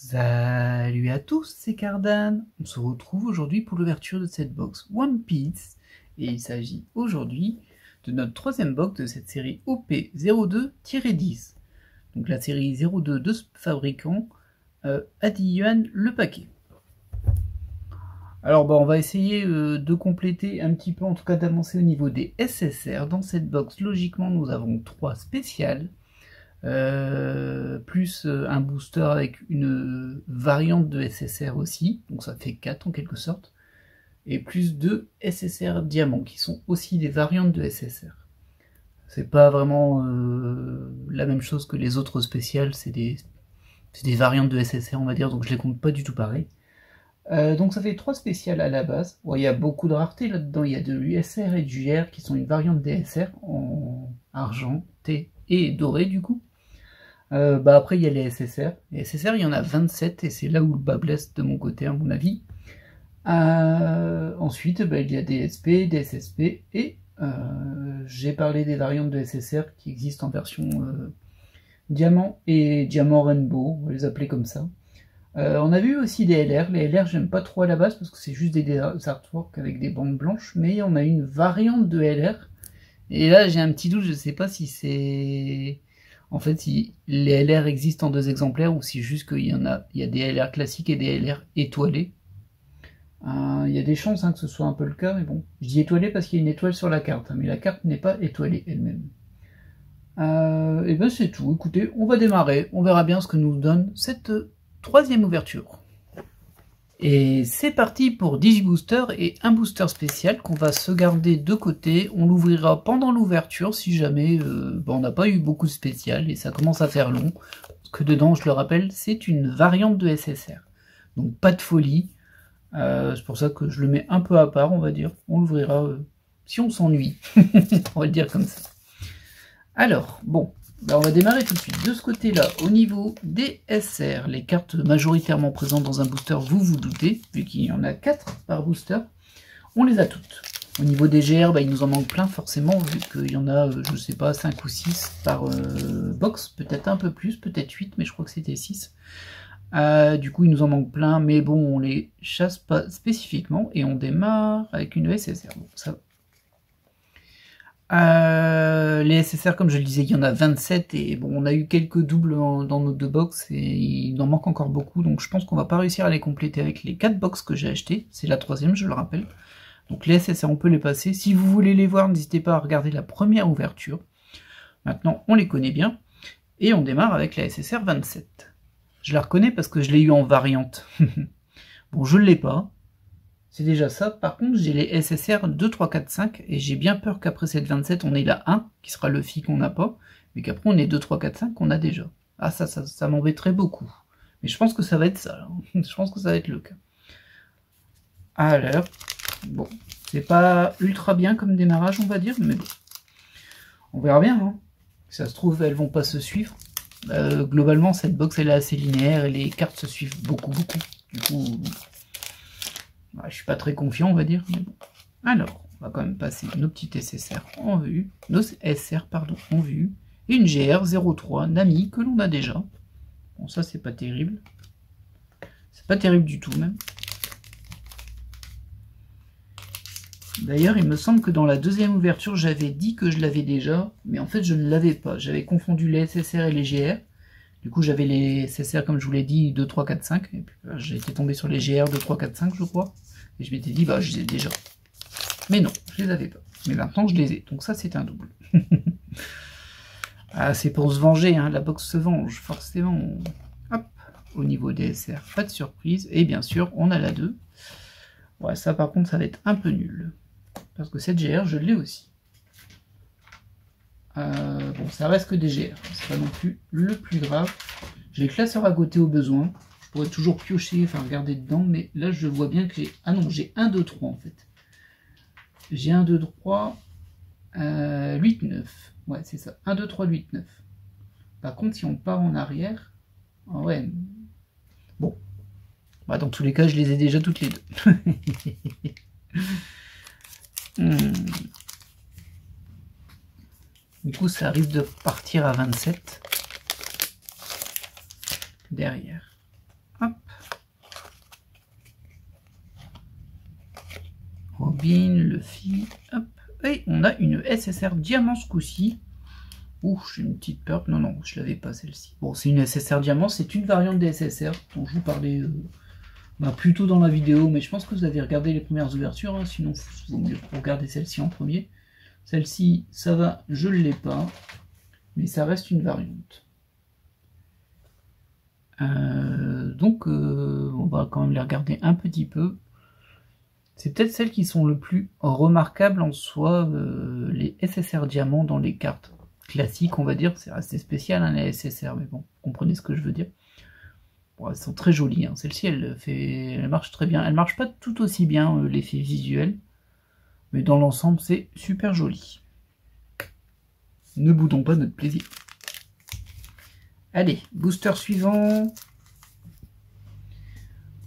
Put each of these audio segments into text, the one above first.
Salut à tous, c'est Cardan. On se retrouve aujourd'hui pour l'ouverture de cette box One Piece. Et il s'agit aujourd'hui de notre troisième box de cette série OP02-10. Donc la série 02 de ce fabricant, à 10 yuan le paquet. Alors on va essayer de compléter un petit peu, en tout cas d'avancer au niveau des SSR. Dans cette box, logiquement, nous avons 3 spéciales. Plus un booster avec une variante de SSR aussi, donc ça fait 4 en quelque sorte, et plus 2 SSR diamants qui sont aussi des variantes de SSR. C'est pas vraiment la même chose que les autres spéciales, c'est des variantes de SSR on va dire, donc je les compte pas du tout pareil. Donc ça fait 3 spéciales à la base. Bon, il y a beaucoup de raretés là-dedans, il y a de l'USR et du GR qui sont une variante DSR en argenté et doré du coup. Après il y a les SSR. Les SSR il y en a 27 et c'est là où le bas blesse de mon côté à mon avis. Ensuite il y a des SP, des SSP et j'ai parlé des variantes de SSR qui existent en version diamant et diamant rainbow, on va les appeler comme ça. On a vu aussi des LR. Les LR j'aime pas trop à la base parce que c'est juste des artworks avec des bandes blanches, mais on a une variante de LR et là j'ai un petit doute, je sais pas si c'est... En fait, si les LR existent en 2 exemplaires ou si juste qu'il y a des LR classiques et des LR étoilés. Il y a des chances que ce soit un peu le cas, mais bon. Je dis étoilé parce qu'il y a une étoile sur la carte, mais la carte n'est pas étoilée elle-même. Et ben c'est tout. Écoutez, on va démarrer. On verra bien ce que nous donne cette troisième ouverture. Et c'est parti pour 18 boosters et un booster spécial qu'on va se garder de côté. On l'ouvrira pendant l'ouverture si jamais on n'a pas eu beaucoup de spécial et ça commence à faire long. Parce que dedans, je le rappelle, c'est une variante de SSR. Donc pas de folie. C'est pour ça que je le mets un peu à part, on va dire. On l'ouvrira si on s'ennuie. On va le dire comme ça. Alors, bon. On va démarrer tout de suite de ce côté-là, au niveau des SR, les cartes majoritairement présentes dans un booster, vous vous doutez, vu qu'il y en a 4 par booster, on les a toutes. Au niveau des GR, il nous en manque plein forcément, vu qu'il y en a, je sais pas, 5 ou 6 par box, peut-être un peu plus, peut-être 8, mais je crois que c'était 6. Du coup, il nous en manque plein, mais bon, on les chasse pas spécifiquement, et on démarre avec une SSR. Bon, ça va. Les SSR, comme je le disais, il y en a 27 et bon, on a eu quelques doubles dans nos 2 box et il en manque encore beaucoup, donc je pense qu'on va pas réussir à les compléter avec les 4 box que j'ai acheté. C'est la troisième, je le rappelle. Donc les SSR, on peut les passer. Si vous voulez les voir, n'hésitez pas à regarder la première ouverture. Maintenant, on les connaît bien et on démarre avec la SSR 27. Je la reconnais parce que je l'ai eu en variante. Bon, je ne l'ai pas. C'est déjà ça. Par contre, j'ai les SSR 2, 3, 4, 5. Et j'ai bien peur qu'après cette 27, on ait la 1, qui sera le FI qu'on n'a pas. Mais qu'après, on ait 2, 3, 4, 5 qu'on a déjà. Ah, ça m'embêterait beaucoup. Mais je pense que ça va être ça. Je pense que ça va être le cas. Alors, bon. C'est pas ultra bien comme démarrage, on va dire. Mais bon. On verra bien. Hein. Si ça se trouve, elles vont pas se suivre. Globalement, cette box, elle est assez linéaire. Et les cartes se suivent beaucoup. Du coup... je suis pas très confiant, on va dire. Mais bon. Alors, on va quand même passer nos petites SSR en vue. Nos SR, pardon, en vue. Et une GR03 Nami que l'on a déjà. Bon, ça, c'est pas terrible. C'est pas terrible du tout, même. D'ailleurs, il me semble que dans la deuxième ouverture, j'avais dit que je l'avais déjà. Mais en fait, je ne l'avais pas. J'avais confondu les SSR et les GR. Du coup, j'avais les SSR, comme je vous l'ai dit, 2, 3, 4, 5. Et puis, j'ai été tombé sur les GR 2, 3, 4, 5, je crois. Et je m'étais dit, je les ai déjà. Mais non, je les avais pas. Mais maintenant, je les ai. Donc ça, c'est un double. C'est pour se venger, hein. La box se venge, forcément. Hop, au niveau des SR, pas de surprise. Et bien sûr, on a la 2. Ouais, ça, par contre, ça va être un peu nul. Parce que cette GR, je l'ai aussi. Bon, ça reste que des GR. C'est pas non plus le plus grave. J'ai le classeur à côté au besoin. Je pourrais toujours piocher, enfin regarder dedans, mais là je vois bien que j'ai... Ah non, j'ai 1, 2, 3 en fait. J'ai 1, 2, 3, 8, 9. Ouais, c'est ça. 1, 2, 3, 8, 9. Par contre, si on part en arrière... ouais. Bon. Dans tous les cas, je les ai déjà toutes les deux. Du coup, ça risque de partir à 27. Derrière. Robin, Luffy, hop, et on a une SSR Diamant ce coup-ci. Ouh, j'ai une petite peur. Non, non, je l'avais pas celle-ci. Bon, c'est une SSR Diamant, c'est une variante des SSR dont je vous parlais plus tôt dans la vidéo, mais je pense que vous avez regardé les premières ouvertures, hein, sinon il vaut mieux regarder celle-ci en premier. Celle-ci, ça va, je ne l'ai pas, mais ça reste une variante. Donc, on va quand même les regarder un petit peu. C'est peut-être celles qui sont le plus remarquables en soi, les SSR Diamant dans les cartes classiques, on va dire. C'est assez spécial, hein, les SSR, mais bon, vous comprenez ce que je veux dire. Bon, elles sont très jolies, hein. Celle-ci, elle marche très bien. Elle marche pas tout aussi bien, l'effet visuel, mais dans l'ensemble, c'est super joli. Ne boudons pas notre plaisir. Allez, booster suivant.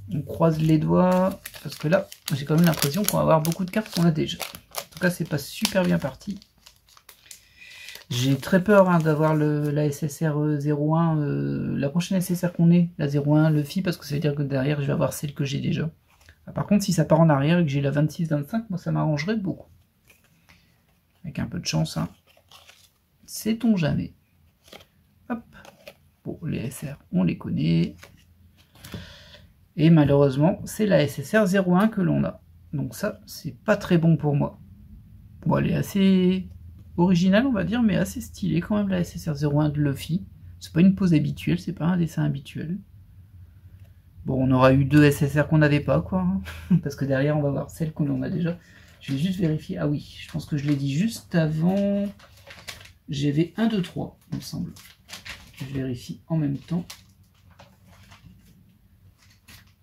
On croise les doigts, parce que là, j'ai quand même l'impression qu'on va avoir beaucoup de cartes qu'on a déjà. En tout cas, c'est pas super bien parti. J'ai très peur, hein, d'avoir la SSR 01, la prochaine SSR qu'on ait, la 01 Luffy, parce que ça veut dire que derrière, je vais avoir celle que j'ai déjà. Par contre, si ça part en arrière et que j'ai la 26-25, moi, ça m'arrangerait beaucoup. Avec un peu de chance, hein. Sait-on jamais. Hop. Bon, les SR, on les connaît. Et malheureusement, c'est la SSR 01 que l'on a. Donc ça, c'est pas très bon pour moi. Bon, elle est assez originale, on va dire, mais assez stylée quand même, la SSR 01 de Luffy. C'est pas une pose habituelle, c'est pas un dessin habituel. Bon, on aura eu deux SSR qu'on n'avait pas, quoi. Hein, parce que derrière, on va voir celle qu'on en a déjà. Je vais juste vérifier. Ah oui, je pense que je l'ai dit juste avant. J'avais 1, 2, 3, il me semble. Je vérifie en même temps.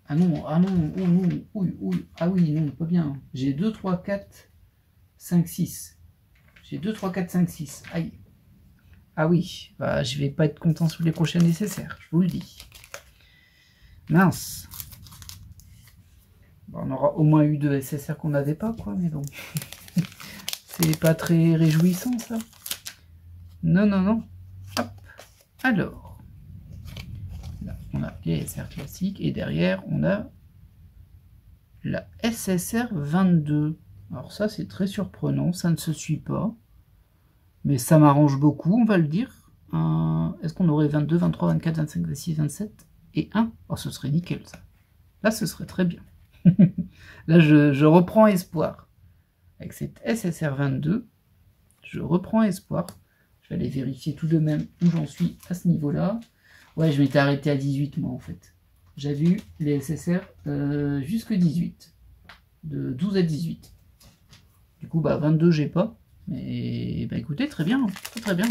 Ah non, oh non, oui, ah oui, non, pas bien. J'ai 2, 3, 4, 5, 6. J'ai 2, 3, 4, 5, 6. Aïe. Ah oui, bah, je vais pas être content sur les prochaines nécessaires, je vous le dis. Mince. Bon, on aura au moins eu 2 SSR qu'on n'avait pas, quoi, mais bon. C'est pas très réjouissant, ça. Non, non, non. Hop. Alors. Là, on a les SSR classiques, et derrière, on a la SSR 22. Alors ça, c'est très surprenant, ça ne se suit pas. Mais ça m'arrange beaucoup, on va le dire. Est-ce qu'on aurait 22, 23, 24, 25, 26, 27 et 1? Oh, ce serait nickel, ça. Là, ce serait très bien. Là, je reprends espoir. Avec cette SSR 22, je reprends espoir. Je vais aller vérifier tout de même où j'en suis à ce niveau-là. Ouais, je m'étais arrêté à 18, moi, en fait. J'avais eu les SSR jusque 18. De 12 à 18. Du coup, bah, 22, j'ai pas. Mais bah, écoutez, très bien. Très bien.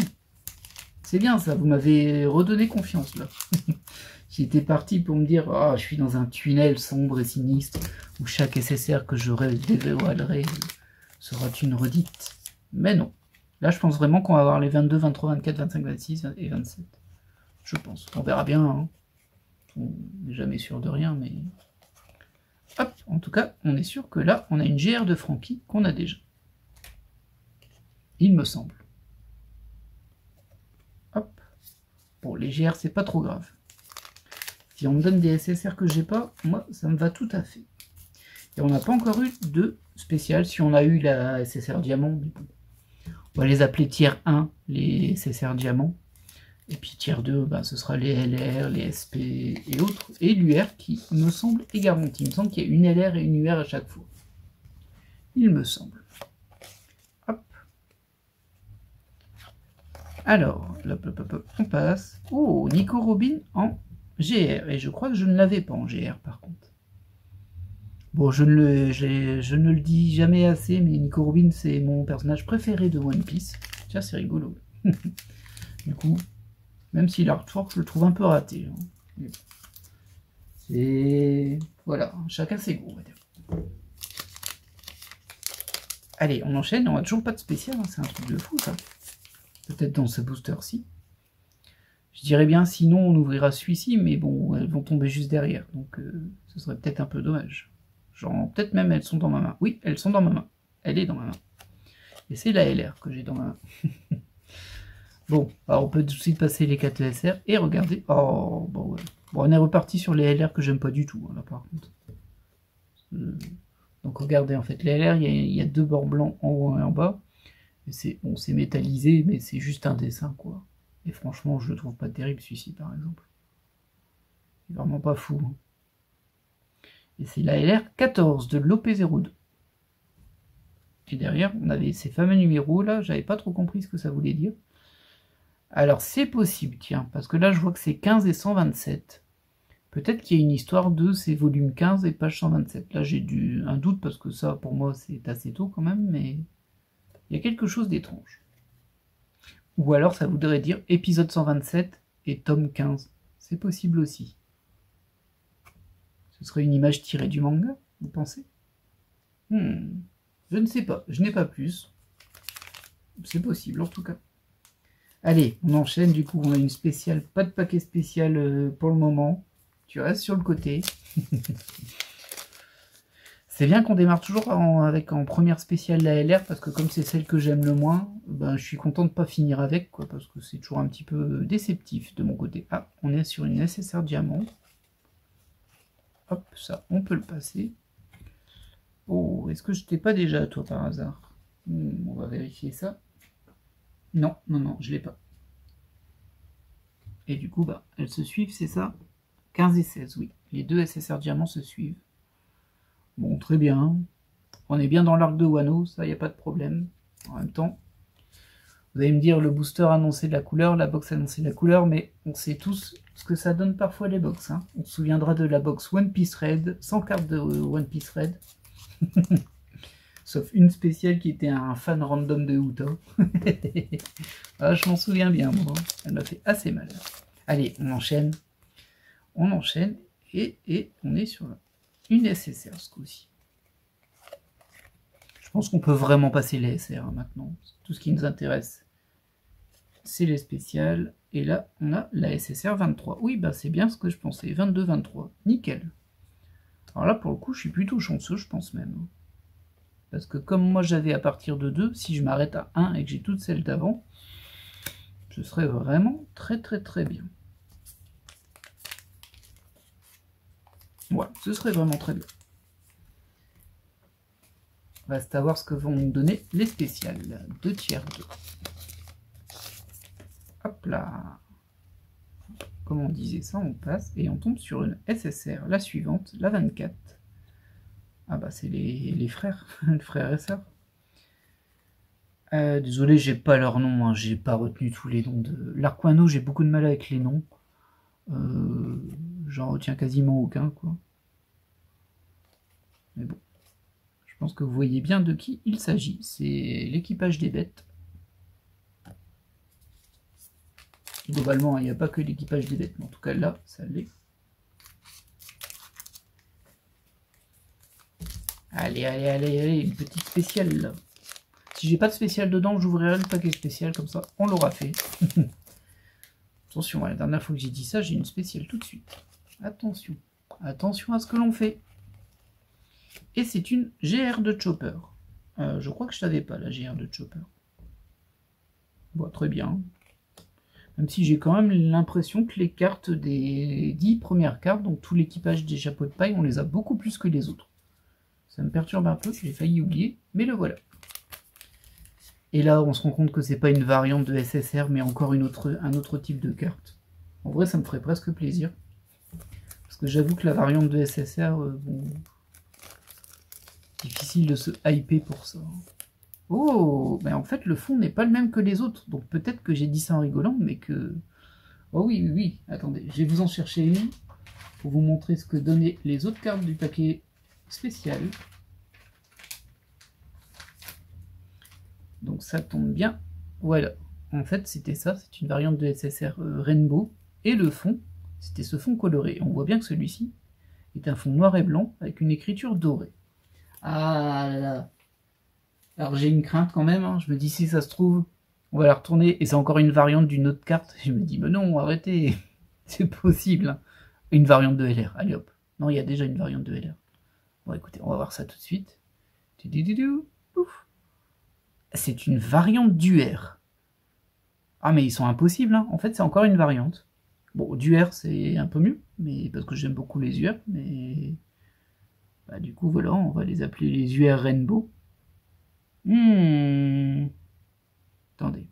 C'est bien, ça. Vous m'avez redonné confiance, là. J'étais parti pour me dire, oh, je suis dans un tunnel sombre et sinistre, où chaque SSR que je dévoilerai sera une redite. Mais non. Là, je pense vraiment qu'on va avoir les 22, 23, 24, 25, 26 et 27. Je pense. On verra bien. Hein. On n'est jamais sûr de rien, mais... Hop, en tout cas, on est sûr que là, on a une GR de Franky qu'on a déjà. Il me semble. Hop. Bon, les GR, c'est pas trop grave. Si on me donne des SSR que j'ai pas, moi, ça me va tout à fait. Et on n'a pas encore eu de spécial. Si on a eu la SSR Diamant, on va les appeler tiers 1, les SSR Diamant. Et puis tiers 2, bah, ce sera les LR, les SP et autres. Et l'UR qui me semble est garanti. Il me semble qu'il y a une LR et une UR à chaque fois. Il me semble. Hop. Alors, on passe. Oh, Nico Robin en GR. Et je crois que je ne l'avais pas en GR par contre. Bon, je ne le dis jamais assez, mais Nico Robin, c'est mon personnage préféré de One Piece. Tiens, c'est rigolo. Du coup, même si l'artwork, je le trouve un peu raté. Hein. C'est... Voilà, chacun ses goûts, on va dire. Allez, on enchaîne, on n'a toujours pas de spécial, hein, c'est un truc de fou, ça. Peut-être dans ce booster-ci. Je dirais bien, sinon, on ouvrira celui-ci, mais bon, elles vont tomber juste derrière, donc ce serait peut-être un peu dommage. Genre, peut-être même elles sont dans ma main. Oui, elles sont dans ma main. Elle est dans ma main. Et c'est la LR que j'ai dans ma main. Bon, alors on peut tout de suite passer les 4 SR et regarder. Oh, bon, ouais. Bon, on est reparti sur les LR que j'aime pas du tout, hein, là, par contre. Donc regardez, en fait, les LR, il y a deux bords blancs en haut et en bas. C'est bon, c'est métallisé, mais c'est juste un dessin, quoi. Et franchement, je le trouve pas terrible, celui-ci, par exemple. C'est vraiment pas fou. Hein. Et c'est la LR14 de l'OP02. Et derrière, on avait ces fameux numéros, là, j'avais pas trop compris ce que ça voulait dire. Alors, c'est possible, tiens, parce que là, je vois que c'est 15 et 127. Peut-être qu'il y a une histoire de ces volumes 15 et page 127. Là, j'ai un doute, parce que ça, pour moi, c'est assez tôt quand même, mais il y a quelque chose d'étrange. Ou alors, ça voudrait dire épisode 127 et tome 15. C'est possible aussi. Ce serait une image tirée du manga, vous pensez? Je ne sais pas, je n'ai pas plus. C'est possible, en tout cas. Allez, on enchaîne, du coup, on a une spéciale, pas de paquet spécial pour le moment. Tu restes sur le côté. C'est bien qu'on démarre toujours avec en première spéciale la LR, parce que comme c'est celle que j'aime le moins, ben, je suis content de ne pas finir avec, quoi, parce que c'est toujours un petit peu déceptif de mon côté. Ah, on est sur une SSR diamant. Hop, ça, on peut le passer. Oh, est-ce que je t'ai pas déjà, toi, par hasard? On va vérifier ça. Non, non, non, je l'ai pas. Et du coup, bah, elles se suivent, c'est ça? 15 et 16, oui. Les deux SSR diamants se suivent. Bon, très bien. On est bien dans l'arc de Wano, ça, il n'y a pas de problème. En même temps, vous allez me dire, le booster annonçait de la couleur, la box annonçait de la couleur, mais on sait tous ce que ça donne parfois les box. Hein. On se souviendra de la box One Piece Red, sans carte de One Piece Red. Sauf une spéciale qui était un fan random de Uta. Ah, je m'en souviens bien, moi. Elle m'a fait assez mal. Allez, on enchaîne. On enchaîne. Et on est sur une SSR ce coup-ci. Je pense qu'on peut vraiment passer les SR maintenant. Tout ce qui nous intéresse, c'est les spéciales. Et là, on a la SSR 23. Oui, bah c'est bien ce que je pensais. 22-23. Nickel. Alors là, pour le coup, je suis plutôt chanceux, je pense même. Parce que comme moi j'avais à partir de 2, si je m'arrête à 1 et que j'ai toutes celles d'avant, ce serait vraiment très très très bien. Voilà, ce serait vraiment très bien. Reste à voir ce que vont nous donner les spéciales. 2 tiers 2. Hop là. Comme on disait ça, on passe et on tombe sur une SSR, la suivante, la 24. Ah bah c'est les frères, les frères et sœurs. Désolé, j'ai pas leur nom, hein, j'ai pas retenu tous les noms de... L'Arquano, j'ai beaucoup de mal avec les noms. J'en retiens quasiment aucun, quoi. Mais bon, je pense que vous voyez bien de qui il s'agit. C'est l'équipage des bêtes. Globalement, il n'y a pas que l'équipage des bêtes, mais en tout cas là, ça l'est. Allez, allez, allez, allez, une petite spéciale là. Si j'ai pas de spécial dedans, j'ouvrirai le paquet spécial, comme ça, on l'aura fait. Attention, la dernière fois que j'ai dit ça, j'ai une spéciale tout de suite. Attention, attention à ce que l'on fait. Et c'est une GR de Chopper. Je crois que je savais pas la GR de Chopper. Bon, très bien. Même si j'ai quand même l'impression que les cartes des 10 premières cartes, donc tout l'équipage des chapeaux de paille, on les a beaucoup plus que les autres. Ça me perturbe un peu, j'ai failli oublier, mais le voilà. Et là, on se rend compte que c'est pas une variante de SSR, mais encore un autre type de carte. En vrai, ça me ferait presque plaisir. Parce que j'avoue que la variante de SSR, bon, difficile de se hyper pour ça. Oh, mais en fait, le fond n'est pas le même que les autres. Donc peut-être que j'ai dit ça en rigolant, mais que... Oh oui, oui, oui. Attendez, je vais vous en chercher une pour vous montrer ce que donnaient les autres cartes du paquet spécial. Donc ça tombe bien. Voilà. En fait, c'était ça. C'est une variante de SSR Rainbow. Et le fond, c'était ce fond coloré. On voit bien que celui-ci est un fond noir et blanc avec une écriture dorée. Ah là là. Alors j'ai une crainte quand même, hein. Je me dis si ça se trouve, on va la retourner et c'est encore une variante d'une autre carte. Je me dis mais non, arrêtez, c'est possible. Hein. Une variante de LR, allez hop. Non, il y a déjà une variante de LR. Bon écoutez, on va voir ça tout de suite. C'est une variante d'UR. Ah mais ils sont impossibles, hein. En fait c'est encore une variante. Bon, d'UR c'est un peu mieux, mais parce que j'aime beaucoup les UR, mais Bah, du coup, voilà, on va les appeler les UR Rainbow. Attendez.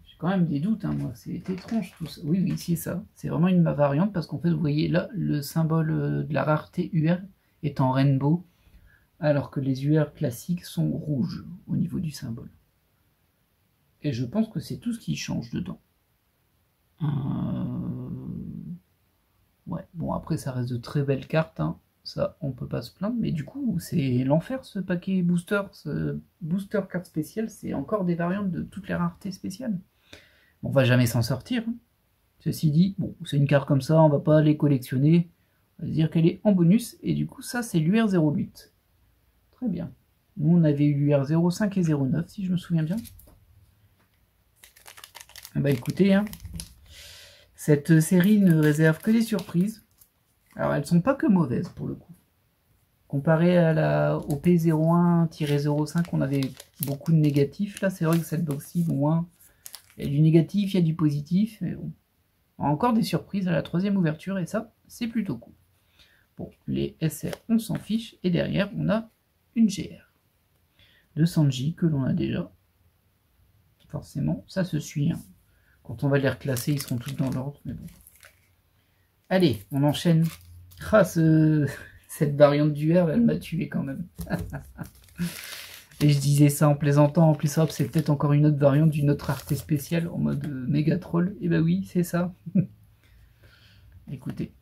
J'ai quand même des doutes, hein, moi. C'est étrange tout ça. Oui, oui, c'est ça. C'est vraiment une variante parce qu'en fait, vous voyez là, le symbole de la rareté UR est en rainbow, alors que les UR classiques sont rouges au niveau du symbole. Et je pense que c'est tout ce qui change dedans. Ouais, bon, après, ça reste de très belles cartes, hein. Ça, on peut pas se plaindre, mais du coup, c'est l'enfer ce paquet booster. Ce booster carte spéciale, c'est encore des variantes de toutes les raretés spéciales. On va jamais s'en sortir, hein. Ceci dit, bon, c'est une carte comme ça, on va pas les collectionner. On va se dire qu'elle est en bonus, et du coup, ça, c'est l'UR08. Très bien. Nous, on avait eu l'UR05 et 09, si je me souviens bien. Bah écoutez, hein, cette série ne réserve que des surprises. Alors, elles sont pas que mauvaises, pour le coup. Comparé à au P01-05, on avait beaucoup de négatifs. Là, c'est vrai que cette box-ci, moins. Il y a du négatif, il y a du positif. Mais bon. Encore des surprises à la troisième ouverture, et ça, c'est plutôt cool. Bon, les SR, on s'en fiche. Et derrière, on a une GR de Sanji, que l'on a déjà. Forcément, ça se suit, hein. Quand on va les reclasser, ils seront tous dans l'ordre, mais bon. Allez, on enchaîne. Ah, cette variante du R, elle m'a tué quand même. Et je disais ça en plaisantant, en plus hop, c'est peut-être encore une autre variante d'une autre rareté spéciale en mode méga troll. Et bah oui, c'est ça. Écoutez.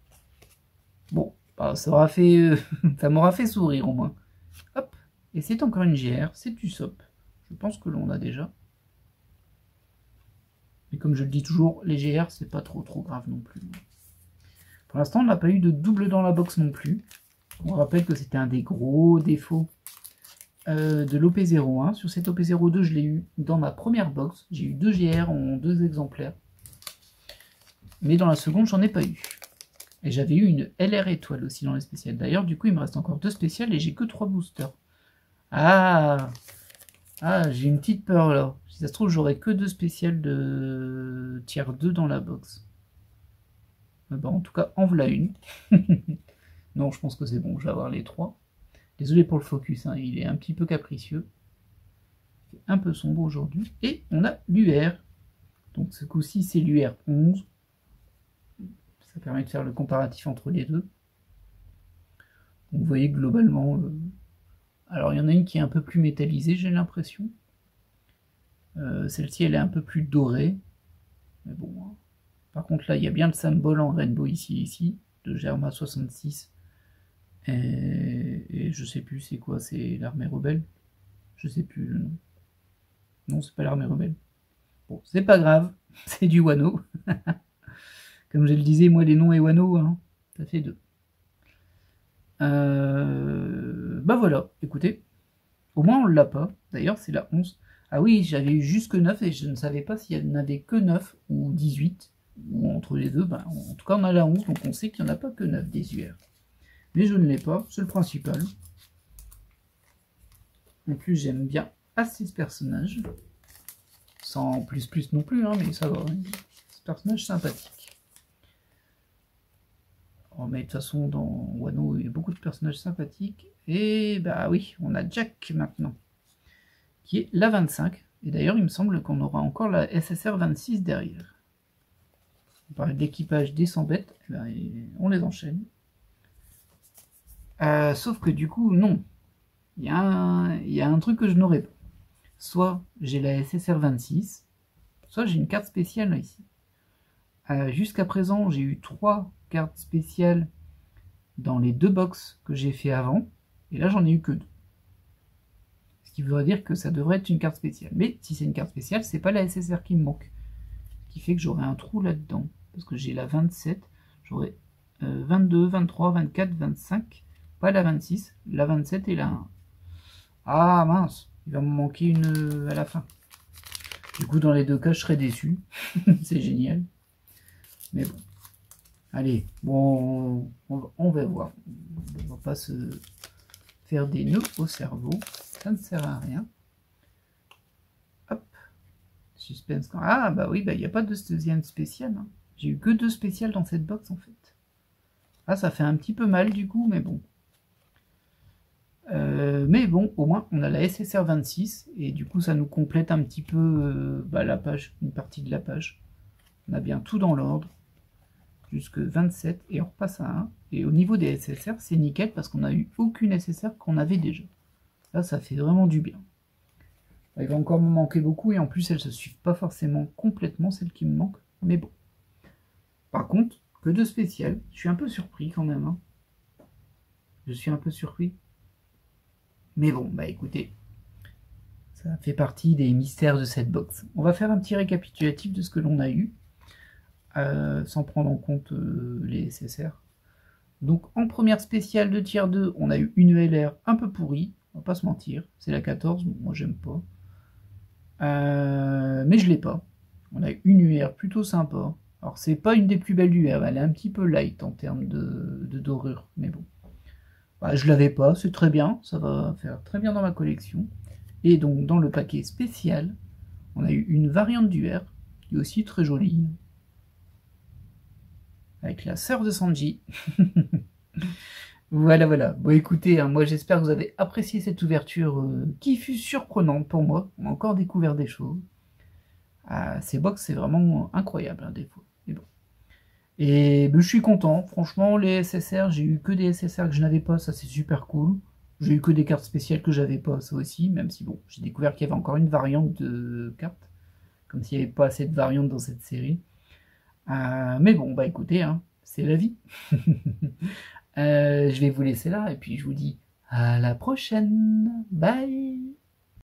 Bon, bah, ça aura fait, ça m'aura fait sourire au moins. Hop, et c'est encore une GR, c'est du SOP. Je pense que l'on a déjà. Mais comme je le dis toujours, les GR, c'est pas trop grave non plus. Pour l'instant, on n'a pas eu de double dans la box non plus. On rappelle que c'était un des gros défauts de l'OP01. Sur cette OP02, je l'ai eu dans ma première box. J'ai eu 2 GR en 2 exemplaires. Mais dans la seconde, j'en ai pas eu. Et j'avais eu une LR étoile aussi dans les spéciales. D'ailleurs, du coup, il me reste encore 2 spéciales et j'ai que 3 boosters. Ah, j'ai une petite peur là. Si ça se trouve, j'aurai que 2 spéciales de tiers 2 dans la box. Mais bon, en tout cas, en voilà une. Non, je pense que c'est bon, je vais avoir les 3. Désolé pour le focus, hein, il est un petit peu capricieux. Il fait un peu sombre aujourd'hui. Et on a l'UR. Donc ce coup-ci, c'est l'UR 11. Ça permet de faire le comparatif entre les deux. Donc, vous voyez globalement... Alors il y en a une qui est un peu plus métallisée, j'ai l'impression. Celle-ci, elle est un peu plus dorée. Mais bon. Hein. Par contre, là, il y a bien le symbole en rainbow ici, de Germa 66. Et je sais plus c'est quoi, c'est l'armée rebelle. Je sais plus le nom. Non, c'est pas l'armée rebelle. Bon, c'est pas grave, c'est du Wano. Comme je le disais, moi les noms et Wano, hein, ça fait 2. Bah voilà, écoutez. Au moins on l'a pas. D'ailleurs, c'est la 11. Ah oui, j'avais eu jusque 9 et je ne savais pas s'il y en avait que 9 ou 18. Ou entre les deux, bah, en tout cas on a la 11, donc on sait qu'il n'y en a pas que 9 des UR. Mais je ne l'ai pas, c'est le principal. En plus, j'aime bien assez ce personnage. Sans plus non plus, hein, mais ça va. Hein. Ce personnage sympathique. Oh, mais de toute façon, dans Wano, il y a beaucoup de personnages sympathiques. Et bah oui, on a Jack maintenant. Qui est la 25. Et d'ailleurs, il me semble qu'on aura encore la SSR 26 derrière. On parlait de l'équipage des 100 bêtes. Et ben, on les enchaîne. Sauf que du coup, non. Il y a un truc que je n'aurais pas. Soit j'ai la SSR 26, soit j'ai une carte spéciale là, ici. Jusqu'à présent, j'ai eu 3 cartes spéciales dans les 2 box que j'ai fait avant. Et là, j'en ai eu que 2. Ce qui voudrait dire que ça devrait être une carte spéciale. Mais si c'est une carte spéciale, c'est pas la SSR qui me manque. Ce qui fait que j'aurai un trou là-dedans. Parce que j'ai la 27, j'aurai 22, 23, 24, 25. Pas la 26, la 27 et la 1. Ah mince, il va me manquer une à la fin. Du coup, dans les 2 cas, je serais déçu. C'est génial. Mais bon. Allez, bon, on va voir. On va pas se faire des nœuds au cerveau. Ça ne sert à rien. Hop. Suspense. Ah, bah oui, bah il n'y a pas de deuxième spécial. Hein. J'ai eu que 2 spéciales dans cette box, en fait. Ah, ça fait un petit peu mal du coup, mais bon. Au moins, on a la SSR 26, et du coup, ça nous complète un petit peu la page, une partie de la page. On a bien tout dans l'ordre, jusque 27, et on repasse à 1. Et au niveau des SSR, c'est nickel, parce qu'on n'a eu aucune SSR qu'on avait déjà. Là, ça fait vraiment du bien. Il va encore me manquer beaucoup, et en plus, elles ne se suivent pas forcément complètement, celles qui me manquent, mais bon. Par contre, que de spécial, je suis un peu surpris quand même. Hein. Je suis un peu surpris. Mais bon, bah écoutez, ça fait partie des mystères de cette box. On va faire un petit récapitulatif de ce que l'on a eu, sans prendre en compte les SSR. Donc en première spéciale de tier 2, on a eu une ELR un peu pourrie, on va pas se mentir, c'est la 14, bon, moi j'aime pas. Mais je l'ai pas. On a eu une UR plutôt sympa. Alors c'est pas une des plus belles UR, elle est un petit peu light en termes de dorure, mais bon. Bah, je l'avais pas, c'est très bien, ça va faire très bien dans ma collection. Et donc dans le paquet spécial, on a eu une variante d'UR, qui est aussi très jolie, avec la sœur de Sanji. Voilà, voilà. Bon écoutez, hein, moi j'espère que vous avez apprécié cette ouverture qui fut surprenante pour moi. On a encore découvert des choses. Ces box, c'est vraiment incroyable, hein, des fois. Mais bon. Et je suis content. Franchement, les SSR, j'ai eu que des SSR que je n'avais pas, ça c'est super cool. J'ai eu que des cartes spéciales que j'avais pas, ça aussi, même si bon, j'ai découvert qu'il y avait encore une variante de cartes. Comme s'il n'y avait pas assez de variantes dans cette série. Mais bon, bah écoutez, hein, c'est la vie. Je vais vous laisser là, et puis je vous dis à la prochaine. Bye!